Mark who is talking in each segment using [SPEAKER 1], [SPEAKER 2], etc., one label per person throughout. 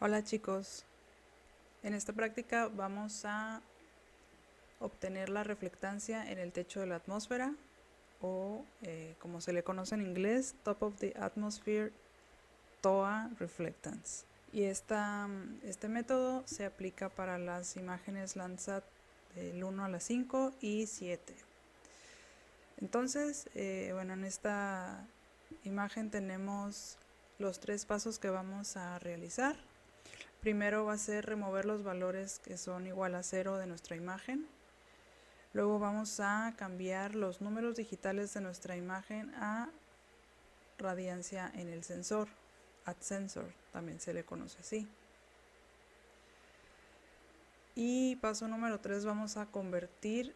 [SPEAKER 1] Hola chicos, en esta práctica vamos a obtener la reflectancia en el techo de la atmósfera o como se le conoce en inglés, Top of the Atmosphere TOA Reflectance. Y este método se aplica para las imágenes Landsat del 1 a la 5 y 7. Entonces, en esta imagen tenemos los 3 pasos que vamos a realizar. Primero va a ser remover los valores que son igual a 0 de nuestra imagen. Luego vamos a cambiar los números digitales de nuestra imagen a radiancia en el sensor, at sensor, también se le conoce así. Y paso número 3, vamos a convertir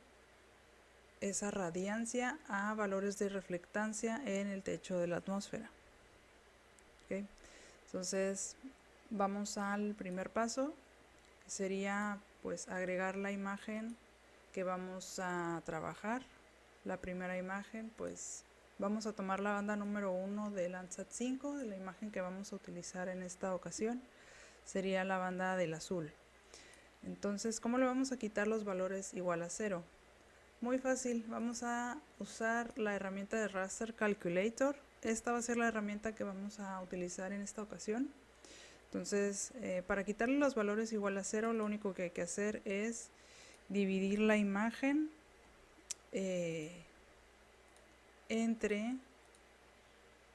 [SPEAKER 1] esa radiancia a valores de reflectancia en el techo de la atmósfera. ¿Okay? Entonces vamos al primer paso, que sería pues agregar la imagen que vamos a trabajar. La primera imagen, pues vamos a tomar la banda número 1 del Landsat 5, de la imagen que vamos a utilizar en esta ocasión, sería la banda del azul. Entonces, ¿cómo le vamos a quitar los valores igual a 0? Muy fácil, vamos a usar la herramienta de Raster Calculator. Esta va a ser la herramienta que vamos a utilizar en esta ocasión. Entonces, para quitarle los valores igual a 0, lo único que hay que hacer es dividir la imagen entre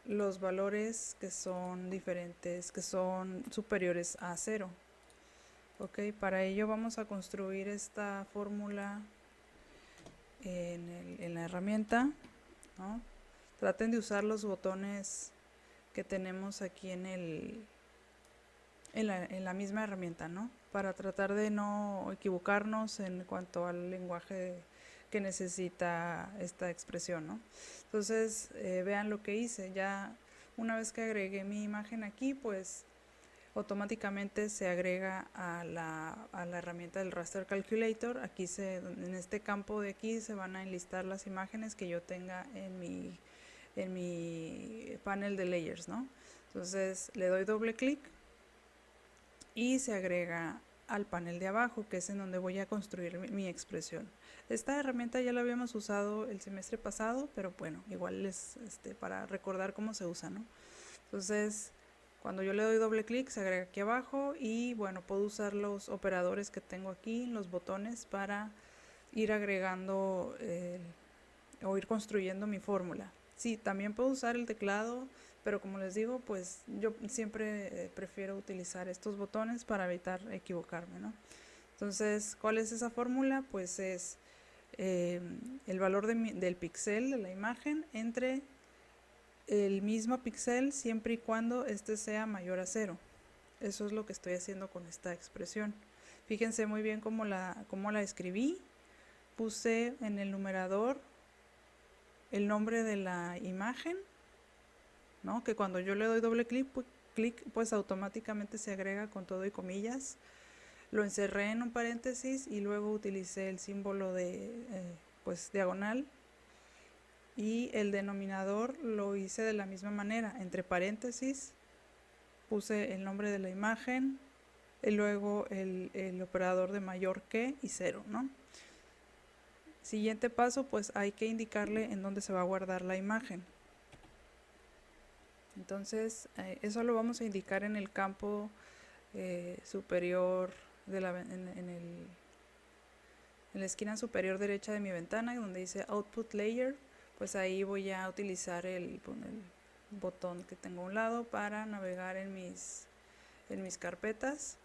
[SPEAKER 1] los valores que son diferentes, que son superiores a 0. Ok, para ello vamos a construir esta fórmula en la herramienta, ¿no? Traten de usar los botones que tenemos aquí en la misma herramienta, ¿no? Para tratar de no equivocarnos en cuanto al lenguaje que necesita esta expresión, ¿no? Entonces, vean lo que hice. Ya una vez que agregué mi imagen aquí, pues automáticamente se agrega a la herramienta del Raster Calculator. Aquí en este campo de aquí se van a enlistar las imágenes que yo tenga en mi panel de layers, ¿no? Entonces le doy doble clic y se agrega al panel de abajo, que es en donde voy a construir mi expresión. Esta herramienta ya la habíamos usado el semestre pasado, pero bueno, igual es para recordar cómo se usa, ¿no? Entonces, cuando yo le doy doble clic, se agrega aquí abajo y bueno, puedo usar los operadores que tengo aquí, los botones, para ir agregando o ir construyendo mi fórmula. Sí, también puedo usar el teclado, pero como les digo, pues yo siempre prefiero utilizar estos botones para evitar equivocarme, ¿no? Entonces, ¿cuál es esa fórmula? Pues es el valor del píxel de la imagen entre el mismo píxel siempre y cuando este sea mayor a 0. Eso es lo que estoy haciendo con esta expresión. Fíjense muy bien cómo la escribí. Puse en el numerador el nombre de la imagen, ¿no? Que cuando yo le doy doble clic, pues automáticamente se agrega con todo y comillas. Lo encerré en un paréntesis y luego utilicé el símbolo de pues diagonal, y el denominador lo hice de la misma manera, entre paréntesis puse el nombre de la imagen y luego el operador de mayor que y 0, ¿no? Siguiente paso, pues hay que indicarle en dónde se va a guardar la imagen. Entonces eso lo vamos a indicar en el campo superior en la esquina superior derecha de mi ventana, donde dice Output Layer. Pues ahí voy a utilizar el botón que tengo a un lado para navegar en mis carpetas.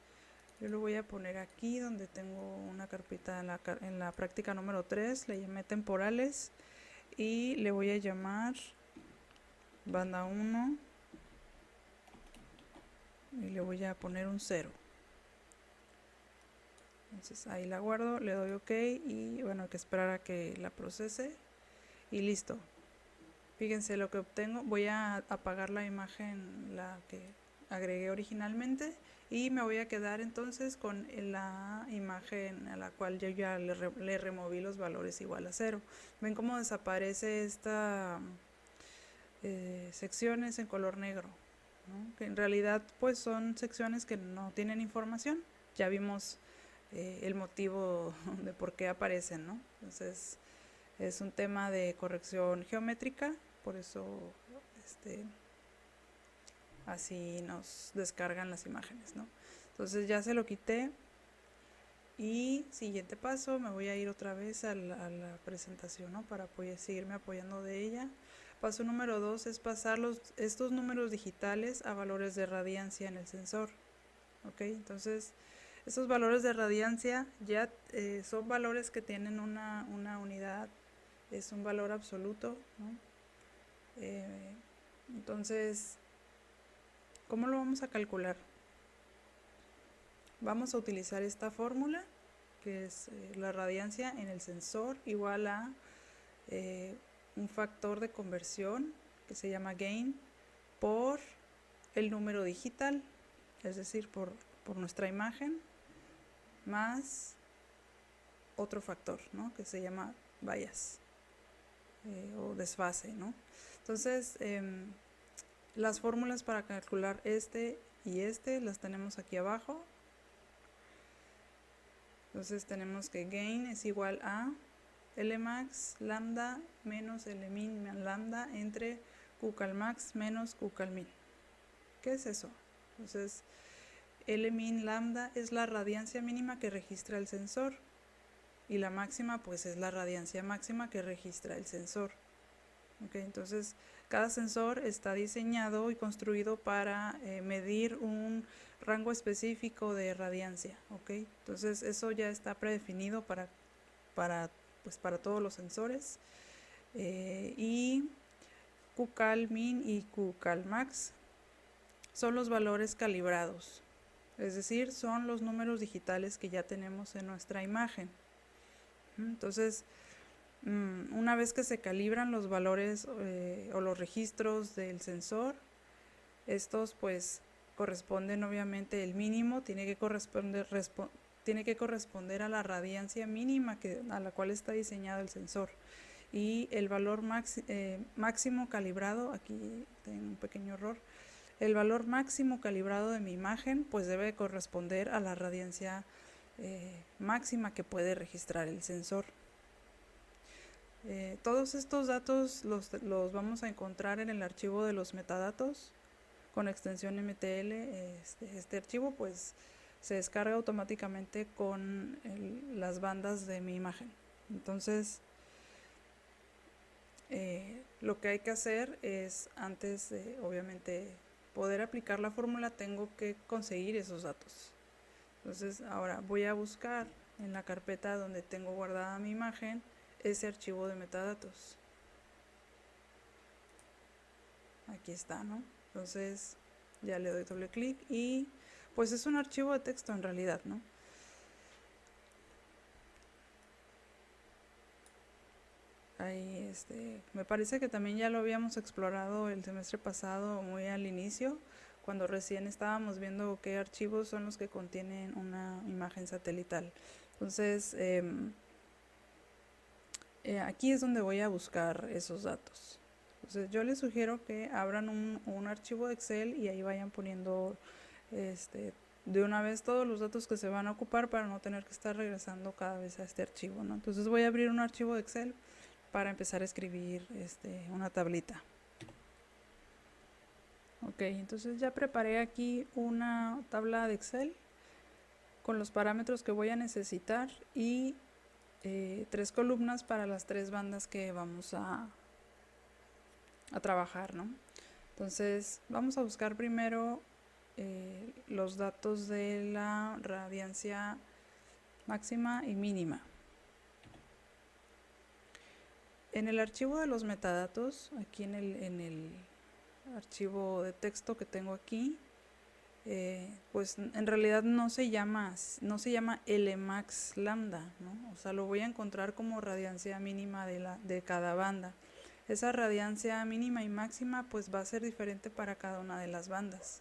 [SPEAKER 1] Yo lo voy a poner aquí donde tengo una carpeta en la práctica número 3, le llamé temporales y le voy a llamar banda 1 y le voy a poner un 0. Entonces ahí la guardo, le doy OK y bueno, hay que esperar a que la procese y listo. Fíjense lo que obtengo. Voy a apagar la imagen, la que agregué originalmente, y me voy a quedar entonces con la imagen a la cual yo ya le removí los valores igual a 0. Ven cómo desaparece esta secciones en color negro. ¿no? Que en realidad pues son secciones que no tienen información. Ya vimos el motivo de por qué aparecen, ¿no? Entonces es un tema de corrección geométrica, por eso así nos descargan las imágenes, ¿no? Entonces ya se lo quité y siguiente paso, me voy a ir otra vez a la presentación, ¿no? Para seguirme apoyando de ella. Paso número 2 es pasar estos números digitales a valores de radiancia en el sensor. ¿Ok? Entonces, estos valores de radiancia ya son valores que tienen una unidad, es un valor absoluto, ¿no? Entonces, ¿cómo lo vamos a calcular? Vamos a utilizar esta fórmula, que es la radiancia en el sensor igual a un factor de conversión que se llama gain por el número digital, es decir, por nuestra imagen, más otro factor, ¿no? Que se llama bias o desfase, ¿no? Entonces, las fórmulas para calcular este y este las tenemos aquí abajo. Entonces tenemos que gain es igual a Lmax lambda menos Lmin lambda entre qcalmax menos qcalmin. ¿Qué es eso? Entonces, Lmin lambda es la radiancia mínima que registra el sensor y la máxima pues es la radiancia máxima que registra el sensor. ¿Okay? Entonces, cada sensor está diseñado y construido para medir un rango específico de radiancia. ¿Okay? Entonces, eso ya está predefinido para todos los sensores. Y qcalmin y qcalmax son los valores calibrados, es decir, son los números digitales que ya tenemos en nuestra imagen. Entonces, una vez que se calibran los valores o los registros del sensor, estos pues corresponden obviamente, el mínimo tiene que corresponder a la radiancia mínima a la cual está diseñado el sensor, y el valor máximo calibrado, aquí tengo un pequeño error, el valor máximo calibrado de mi imagen pues debe corresponder a la radiancia máxima que puede registrar el sensor. Todos estos datos los vamos a encontrar en el archivo de los metadatos con extensión MTL. Este archivo pues se descarga automáticamente con las bandas de mi imagen. Entonces, lo que hay que hacer es, antes de obviamente poder aplicar la fórmula, tengo que conseguir esos datos. Entonces, ahora voy a buscar en la carpeta donde tengo guardada mi imagen ese archivo de metadatos. Aquí está, ¿no? Entonces ya le doy doble clic y pues es un archivo de texto en realidad, ¿no? Ahí me parece que también ya lo habíamos explorado el semestre pasado muy al inicio, cuando recién estábamos viendo qué archivos son los que contienen una imagen satelital. Entonces, aquí es donde voy a buscar esos datos. Entonces, yo les sugiero que abran un archivo de Excel y ahí vayan poniendo de una vez todos los datos que se van a ocupar para no tener que estar regresando cada vez a este archivo, ¿no? Entonces voy a abrir un archivo de Excel para empezar a escribir una tablita. Ok, entonces ya preparé aquí una tabla de Excel con los parámetros que voy a necesitar y 3 columnas para las 3 bandas que vamos a trabajar, ¿no? Entonces vamos a buscar primero los datos de la radiancia máxima y mínima. En el archivo de los metadatos, aquí en el archivo de texto que tengo aquí, pues en realidad no se llama Lmax lambda, ¿no? O sea, lo voy a encontrar como radiancia mínima de cada banda. Esa radiancia mínima y máxima pues va a ser diferente para cada una de las bandas.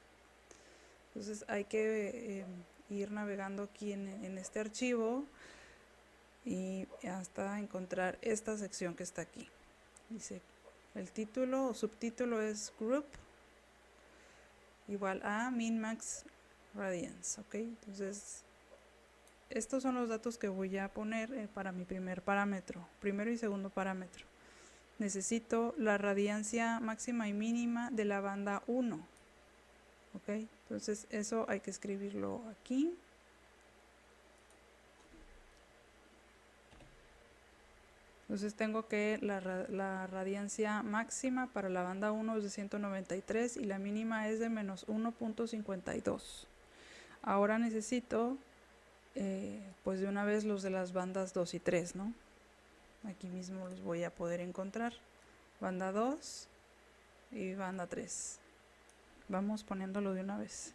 [SPEAKER 1] Entonces hay que ir navegando aquí en este archivo y hasta encontrar esta sección que está aquí. Dice, el título o subtítulo es Group igual a min max radians, ¿ok? Entonces, estos son los datos que voy a poner para mi primer parámetro, primero y segundo parámetro. Necesito la radiancia máxima y mínima de la banda 1, ¿ok? Entonces, eso hay que escribirlo aquí. Entonces tengo que la radiancia máxima para la banda 1 es de 193 y la mínima es de menos 1.52. Ahora necesito pues de una vez los de las bandas 2 y 3, ¿no? Aquí mismo los voy a poder encontrar. Banda 2 y banda 3. Vamos poniéndolo de una vez.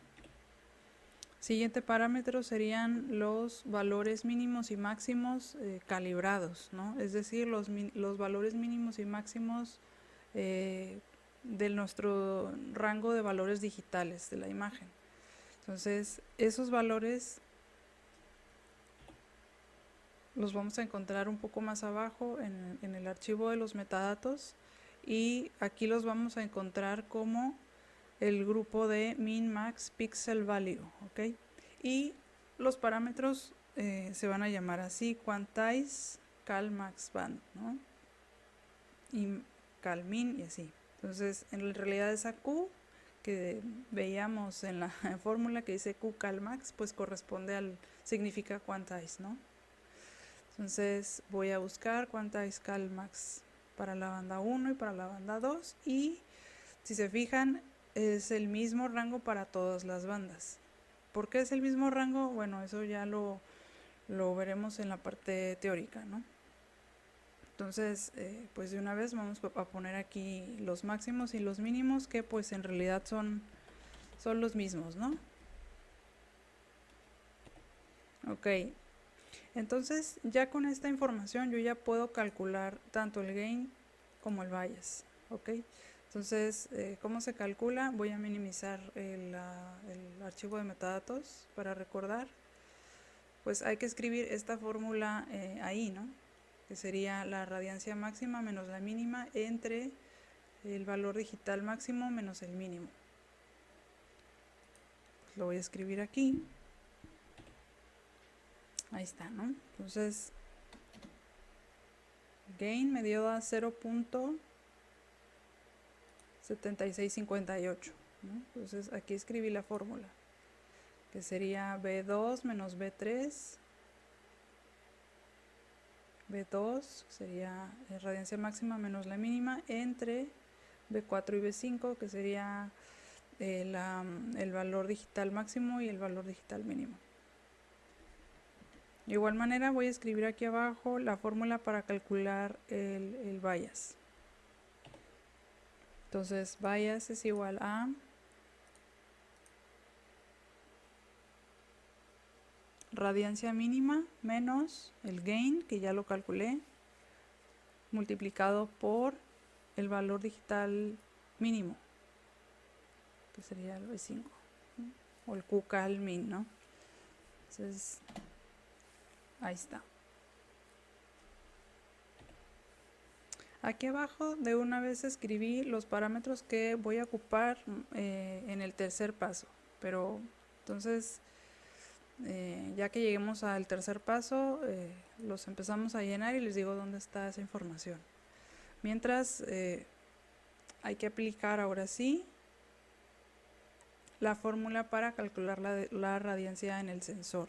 [SPEAKER 1] Siguiente parámetro serían los valores mínimos y máximos calibrados, ¿no? Es decir, los valores mínimos y máximos de nuestro rango de valores digitales de la imagen. Entonces, esos valores los vamos a encontrar un poco más abajo en el archivo de los metadatos, y aquí los vamos a encontrar como el grupo de min max pixel value, ¿ok? Y los parámetros se van a llamar así: quantize, cal max band, ¿no? Y cal min y así. Entonces, en realidad esa Q que veíamos en la fórmula que dice Q cal max, pues significa quantize, ¿no? Entonces voy a buscar quantize cal max para la banda 1 y para la banda 2, y si se fijan es el mismo rango para todas las bandas. ¿Por qué es el mismo rango? Bueno, eso ya lo veremos en la parte teórica, ¿no? Entonces, pues de una vez vamos a poner aquí los máximos y los mínimos, que pues en realidad son los mismos, ¿no? Ok, entonces ya con esta información yo ya puedo calcular tanto el gain como el bias, ¿ok? Entonces, ¿cómo se calcula? Voy a minimizar el archivo de metadatos para recordar. Pues hay que escribir esta fórmula ahí, ¿no? Que sería la radiancia máxima menos la mínima entre el valor digital máximo menos el mínimo. Pues lo voy a escribir aquí. Ahí está, ¿no? Entonces, gain me dio a 0.7658, ¿no? Entonces aquí escribí la fórmula, que sería B2 menos B3. B2 sería radiancia máxima menos la mínima entre B4 y B5, que sería el valor digital máximo y el valor digital mínimo. De igual manera voy a escribir aquí abajo la fórmula para calcular el bias. Entonces bias es igual a radiancia mínima menos el gain, que ya lo calculé, multiplicado por el valor digital mínimo, que sería el B5, ¿no? O el Q cal min, ¿no? Entonces, ahí está. Aquí abajo de una vez escribí los parámetros que voy a ocupar en el tercer paso, pero entonces ya que lleguemos al tercer paso los empezamos a llenar y les digo dónde está esa información. Mientras hay que aplicar ahora sí la fórmula para calcular la radiancia en el sensor.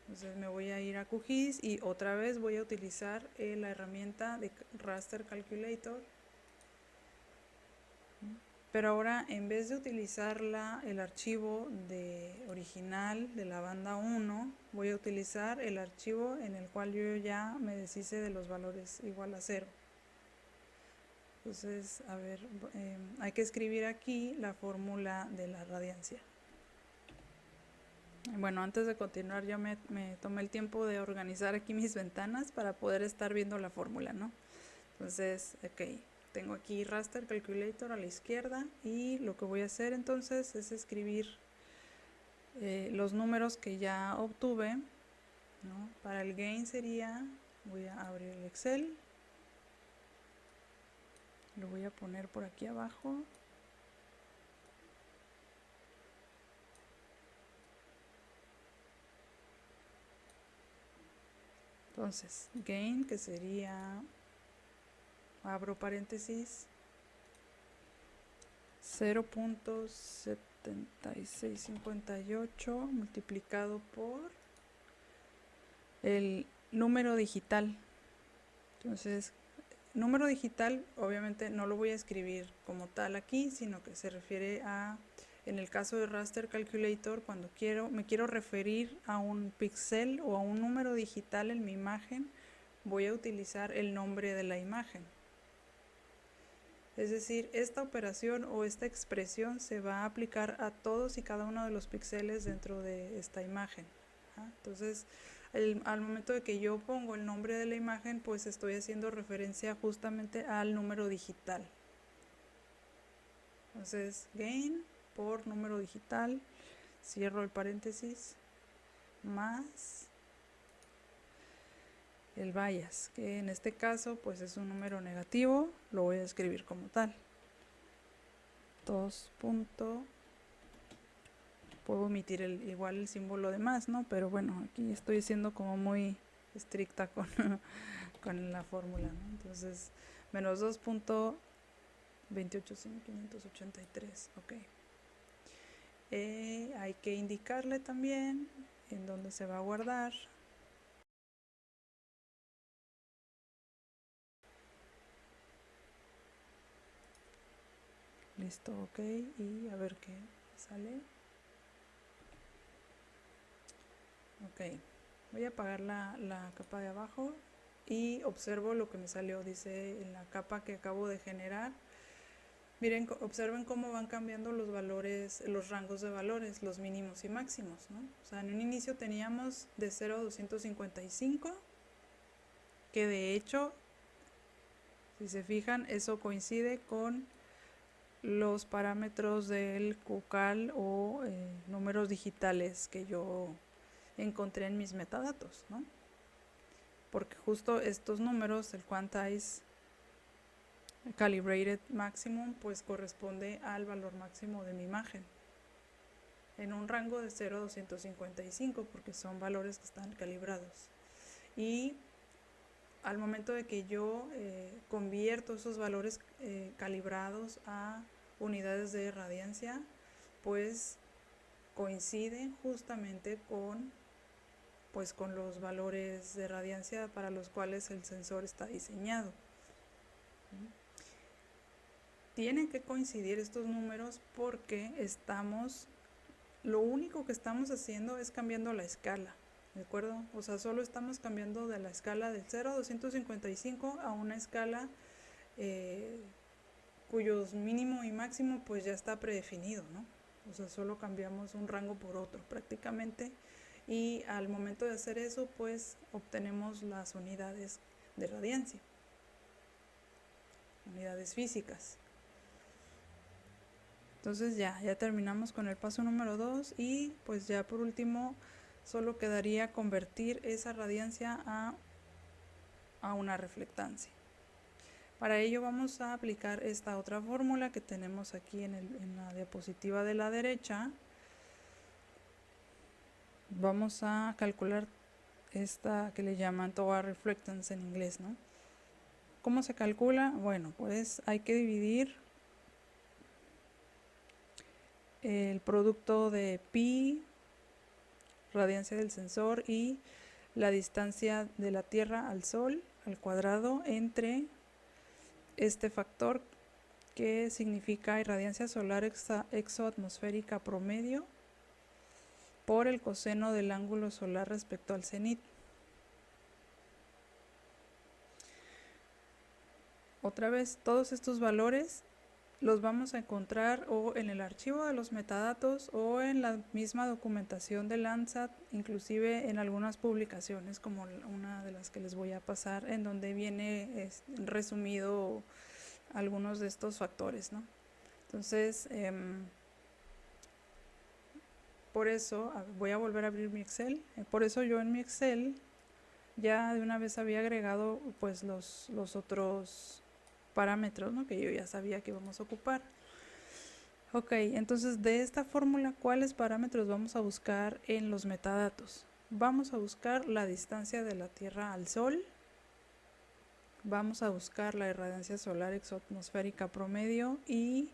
[SPEAKER 1] Entonces me voy a ir a QGIS y otra vez voy a utilizar la herramienta de Raster Calculator. Pero ahora, en vez de utilizar el archivo original de la banda 1, voy a utilizar el archivo en el cual yo ya me deshice de los valores igual a 0. Entonces, a ver, hay que escribir aquí la fórmula de la radiancia. Bueno, antes de continuar yo me tomé el tiempo de organizar aquí mis ventanas para poder estar viendo la fórmula, ¿no? Entonces, ok, tengo aquí Raster Calculator a la izquierda y lo que voy a hacer entonces es escribir los números que ya obtuve, ¿no? Para el gain sería, voy a abrir el Excel, lo voy a poner por aquí abajo. Entonces, gain, que sería, abro paréntesis, 0.7658 multiplicado por el número digital. Entonces, número digital obviamente no lo voy a escribir como tal aquí, sino que se refiere a, en el caso de Raster Calculator, cuando me quiero referir a un píxel o a un número digital en mi imagen, voy a utilizar el nombre de la imagen. Es decir, esta operación o esta expresión se va a aplicar a todos y cada uno de los píxeles dentro de esta imagen. Entonces, al momento de que yo pongo el nombre de la imagen, pues estoy haciendo referencia justamente al número digital. Entonces, gain por número digital, cierro el paréntesis, más el bias, que en este caso pues es un número negativo, lo voy a escribir como tal. 2. Puedo omitir igual el símbolo de más, ¿no? Pero bueno, aquí estoy siendo como muy estricta con, con la fórmula, ¿no? Entonces, menos 2.28583, ok. Hay que indicarle también en dónde se va a guardar. Listo, ok, y a ver qué sale. Ok, voy a apagar la capa de abajo y observo lo que me salió. Dice en la capa que acabo de generar. Miren, observen cómo van cambiando los valores, los rangos de valores, los mínimos y máximos, ¿no? O sea, en un inicio teníamos de 0 a 255, que de hecho, si se fijan, eso coincide con los parámetros del QCAL o números digitales que yo encontré en mis metadatos, ¿no? Porque justo estos números, el quantize calibrated maximum, pues corresponde al valor máximo de mi imagen en un rango de 0 a 255, porque son valores que están calibrados. Y al momento de que yo convierto esos valores calibrados a unidades de radiancia, pues coinciden justamente con los valores de radiancia para los cuales el sensor está diseñado. Tienen que coincidir estos números porque lo único que estamos haciendo es cambiando la escala, ¿de acuerdo? O sea, solo estamos cambiando de la escala del 0 a 255 a una escala cuyos mínimo y máximo pues ya está predefinido, ¿no? O sea, solo cambiamos un rango por otro prácticamente, y al momento de hacer eso pues obtenemos las unidades de radiancia, unidades físicas. Entonces ya terminamos con el paso número 2 y pues ya por último solo quedaría convertir esa radiancia a una reflectancia. Para ello vamos a aplicar esta otra fórmula que tenemos aquí en la diapositiva de la derecha. Vamos a calcular esta que le llaman Total Reflectance en inglés, ¿no? ¿Cómo se calcula? Bueno, pues hay que dividir el producto de pi, radiancia del sensor, y la distancia de la Tierra al Sol al cuadrado entre este factor que significa irradiancia solar exoatmosférica promedio por el coseno del ángulo solar respecto al cenit. Otra vez, todos estos valores los vamos a encontrar o en el archivo de los metadatos o en la misma documentación de Landsat, inclusive en algunas publicaciones como una de las que les voy a pasar, en donde viene resumido algunos de estos factores, ¿no? Entonces, por eso voy a volver a abrir mi Excel. Por eso yo en mi Excel ya de una vez había agregado pues los otros parámetros, ¿no?, que yo ya sabía que íbamos a ocupar. Ok, entonces de esta fórmula, ¿cuáles parámetros vamos a buscar en los metadatos? Vamos a buscar la distancia de la Tierra al Sol. Vamos a buscar la irradiancia solar exoatmosférica promedio y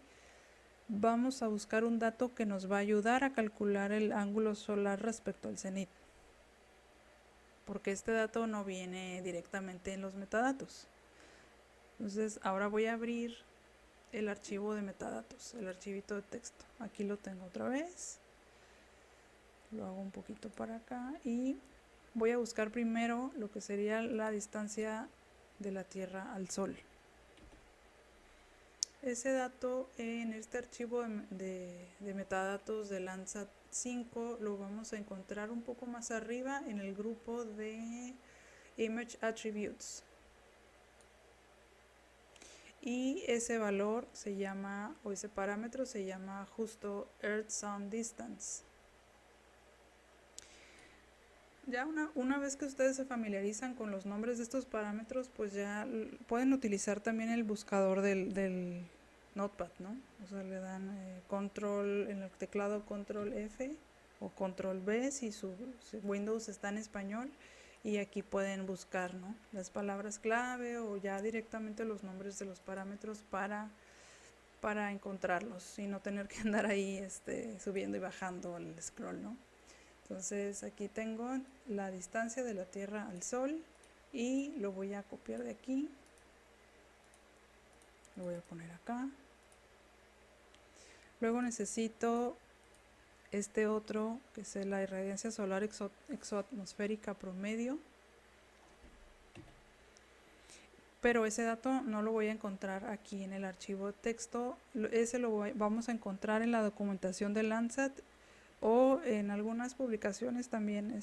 [SPEAKER 1] vamos a buscar un dato que nos va a ayudar a calcular el ángulo solar respecto al cenit, porque este dato no viene directamente en los metadatos. Entonces ahora voy a abrir el archivo de metadatos, el archivito de texto. Aquí lo tengo otra vez. Lo hago un poquito para acá y voy a buscar primero lo que sería la distancia de la Tierra al Sol. Ese dato en este archivo de metadatos de Landsat 5 lo vamos a encontrar un poco más arriba en el grupo de Image Attributes. Y ese valor se llama, o ese parámetro se llama justo Earth Sun Distance. Ya una vez que ustedes se familiarizan con los nombres de estos parámetros, pues ya pueden utilizar también el buscador del Notepad, ¿no? O sea, le dan control en el teclado control F o control B si su Windows está en español, y aquí pueden buscar, ¿no?, las palabras clave o ya directamente los nombres de los parámetros para encontrarlos y no tener que andar ahí subiendo y bajando el scroll, ¿no? Entonces aquí tengo la distancia de la Tierra al Sol y lo voy a copiar de aquí, lo voy a poner acá. Luego necesito este otro, que es la irradiancia solar exoatmosférica promedio, pero ese dato no lo voy a encontrar aquí en el archivo de texto. Ese vamos a encontrar en la documentación de Landsat, o en algunas publicaciones también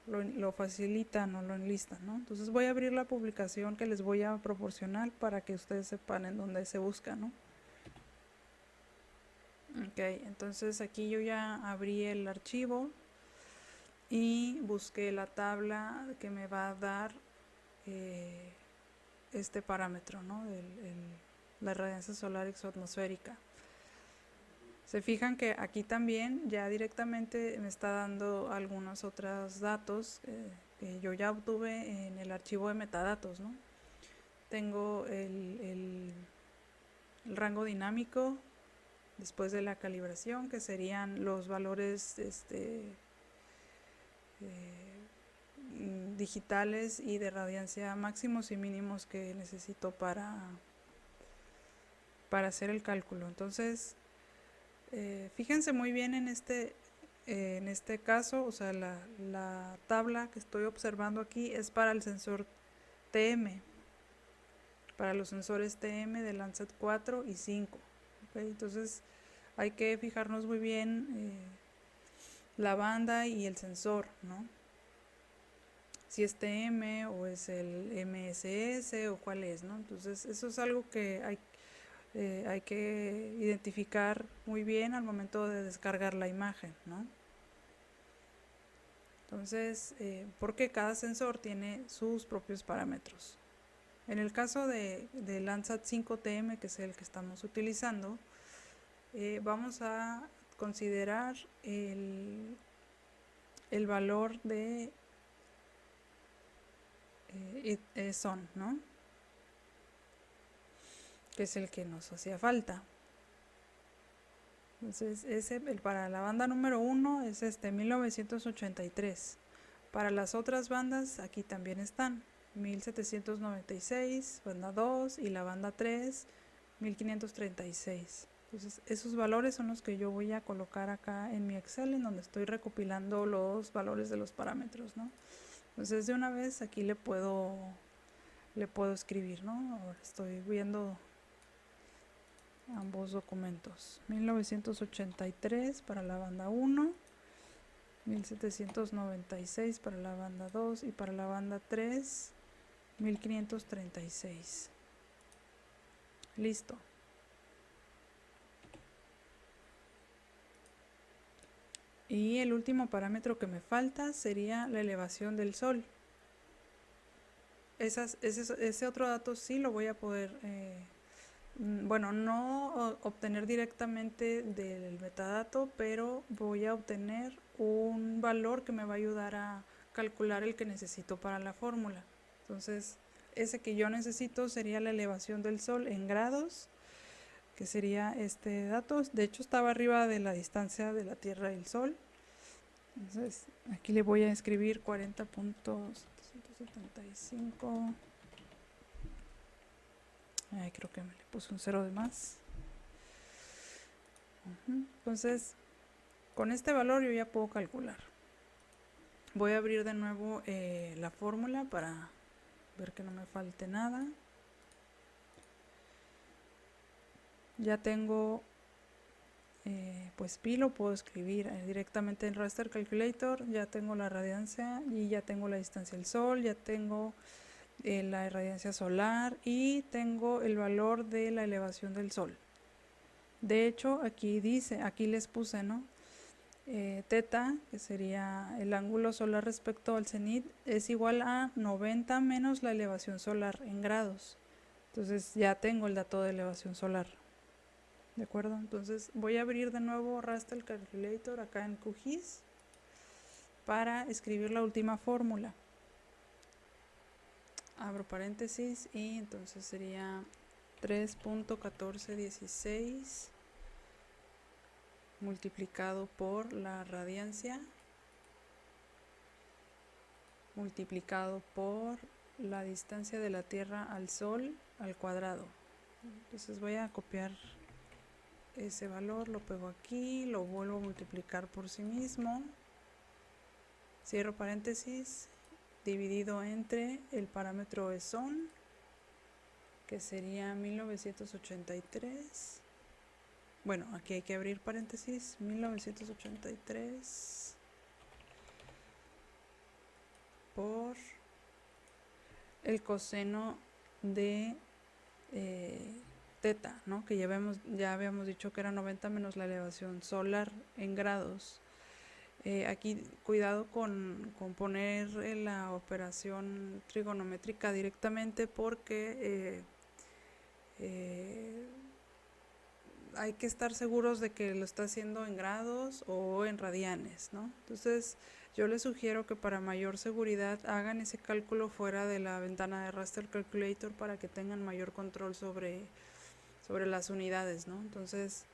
[SPEAKER 1] lo facilitan o lo enlistan, ¿no? Entonces voy a abrir la publicación que les voy a proporcionar para que ustedes sepan en dónde se busca, ¿no? Ok, entonces aquí yo ya abrí el archivo y busqué la tabla que me va a dar este parámetro, ¿no?, la irradiancia solar exoatmosférica. Se fijan que aquí también ya directamente me está dando algunos otros datos que yo ya obtuve en el archivo de metadatos, ¿no? Tengo el rango dinámico después de la calibración, que serían los valores digitales y de radiancia máximos y mínimos que necesito para hacer el cálculo. Entonces, fíjense muy bien en este caso, o sea, la tabla que estoy observando aquí es para el sensor TM, para los sensores TM de Landsat 4 y 5. ¿Okay? Entonces hay que fijarnos muy bien la banda y el sensor, ¿no? Si es TM o es el MSS o cuál es, ¿no? Entonces eso es algo que hay que identificar muy bien al momento de descargar la imagen, ¿no? Entonces, porque cada sensor tiene sus propios parámetros. En el caso de Landsat 5TM, que es el que estamos utilizando, vamos a considerar el valor de ESON, ¿no?, que es el que nos hacía falta. Entonces, para la banda número 1 es 1983. Para las otras bandas, aquí también están 1796, banda 2, y la banda 3, 1536. Entonces, esos valores son los que yo voy a colocar acá en mi Excel, en donde estoy recopilando los valores de los parámetros, ¿no? Entonces, de una vez aquí le puedo escribir, ¿no? Ahora estoy viendo ambos documentos. 1983 para la banda 1, 1796 para la banda 2 y para la banda 3, 1536. Listo. Y el último parámetro que me falta sería la elevación del Sol. Ese otro dato sí lo voy a poder bueno, no obtener directamente del metadato, pero voy a obtener un valor que me va a ayudar a calcular el que necesito para la fórmula. Entonces, ese que yo necesito sería la elevación del Sol en grados, que sería este dato. De hecho, estaba arriba de la distancia de la Tierra y el Sol. Entonces, aquí le voy a escribir 40.775. Ay, creo que me le puse un 0 de más. Entonces, con este valor yo ya puedo calcular. Voy a abrir de nuevo la fórmula para ver que no me falte nada. Ya tengo pues pi, lo puedo escribir directamente en Raster Calculator. Ya tengo la radiancia y ya tengo la distancia del Sol, ya tengo la radiancia solar y tengo el valor de la elevación del Sol. De hecho, aquí dice, aquí les puse, ¿no? Teta, que sería el ángulo solar respecto al cenit, es igual a 90 menos la elevación solar en grados. Entonces ya tengo el dato de elevación solar. ¿De acuerdo? Entonces voy a abrir de nuevo Raster Calculator acá en QGIS para escribir la última fórmula. Abro paréntesis y entonces sería 3.1416 multiplicado por la radiancia multiplicado por la distancia de la Tierra al Sol al cuadrado. Entonces voy a copiar ese valor, lo pego aquí, lo vuelvo a multiplicar por sí mismo, cierro paréntesis, dividido entre el parámetro ESON, que sería 1983. Bueno, aquí hay que abrir paréntesis, 1983 por el coseno de teta, ¿no? Que ya habíamos dicho que era 90 menos la elevación solar en grados. Aquí cuidado con poner la operación trigonométrica directamente porque hay que estar seguros de que lo está haciendo en grados o en radianes, ¿no? Entonces yo les sugiero que para mayor seguridad hagan ese cálculo fuera de la ventana de Raster Calculator para que tengan mayor control sobre las unidades, ¿no? Entonces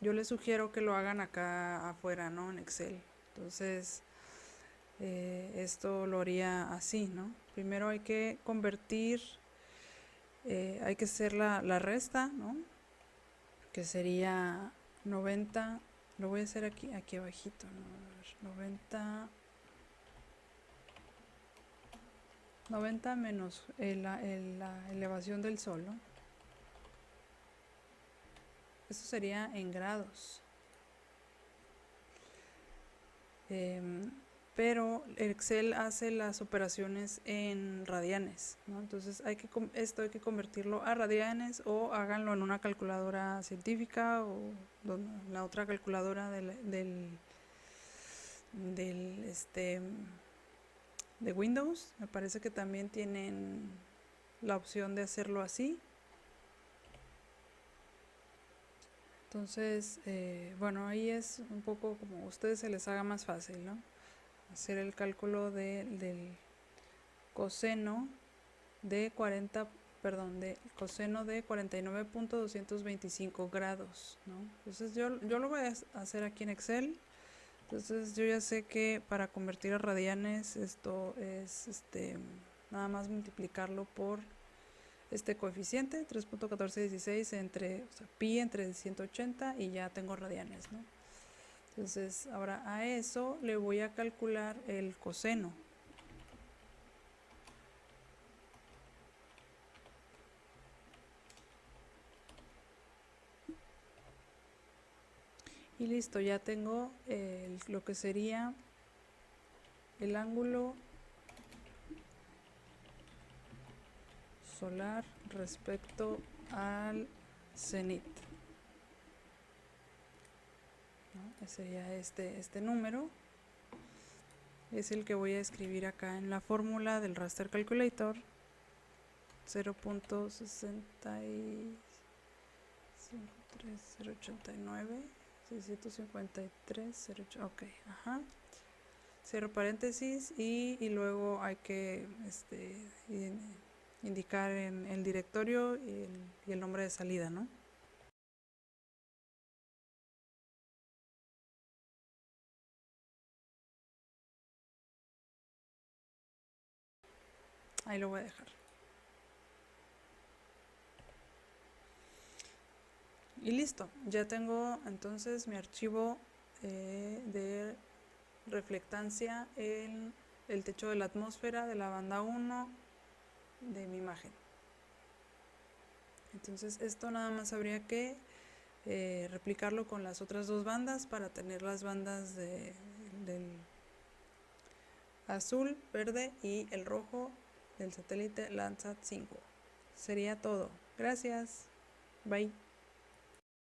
[SPEAKER 1] yo les sugiero que lo hagan acá afuera, ¿no? En Excel. Entonces esto lo haría así, ¿no? Primero hay que convertir, hay que hacer la resta, ¿no? Que sería 90, lo voy a hacer aquí abajito, ¿no? 90 menos la elevación del Sol, ¿no? Eso sería en grados. Pero Excel hace las operaciones en radianes, ¿no? Entonces esto hay que convertirlo a radianes o háganlo en una calculadora científica o la otra calculadora de Windows. Me parece que también tienen la opción de hacerlo así. Entonces, bueno, ahí es un poco como a ustedes se les haga más fácil, ¿no? Hacer el cálculo del coseno de 49.225 grados, ¿no? Entonces yo lo voy a hacer aquí en Excel. Entonces yo ya sé que para convertir a radianes esto es nada más multiplicarlo por este coeficiente 3.1416 entre pi entre 180 y ya tengo radianes, ¿no? Entonces ahora a eso le voy a calcular el coseno. Y listo, ya tengo lo que sería el ángulo solar respecto al cenit, ¿no? Ese sería este número. Es el que voy a escribir acá en la fórmula del Raster Calculator. 0.65089 653 08, ok, ajá, cierro paréntesis y luego hay que indicar en el directorio y el nombre de salida, ¿no? Ahí lo voy a dejar. Y listo, ya tengo entonces mi archivo de reflectancia en el techo de la atmósfera de la banda 1 de mi imagen. Entonces esto nada más habría que replicarlo con las otras dos bandas para tener las bandas del azul, verde y el rojo del satélite Landsat 5. Sería todo. Gracias. Bye.